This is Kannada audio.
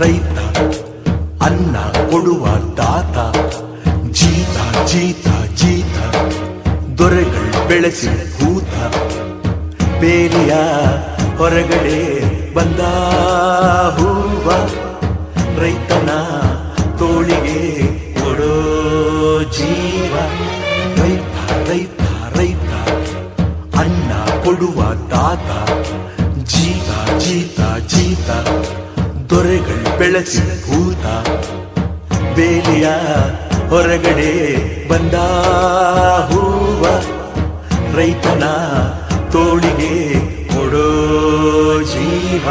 ರೈತ ಅನ್ನ ಕೊಡುವ ದಾತ, ಜೀತ ಜೀತ ಜೀತ ದೊರೆಗಳು ಬೆಳೆಸಿ ಭೂತ, ಬೇಲಿಯ ಹೊರಗಡೆ ಬಂದ ಹೂವ, ರೈತನ ತೋಳಿಗೆ ಕೊಡೋ ಜೀವ. ರೈತ ರೈತ ರೈತ ಅನ್ನ ಕೊಡುವ ದಾತ, ಜೀತ ಜೀತ ಜೀತ ದೊರೆಗಳು ಬೆಳೆಸಿ ಭೂತ, ಬೇಲಿಯ ಹೊರಗಡೆ ಬಂದ ಹೂವ, ರೈತನ ತೋಳಿಗೆ ಕೊಡೋ ಜೀವ.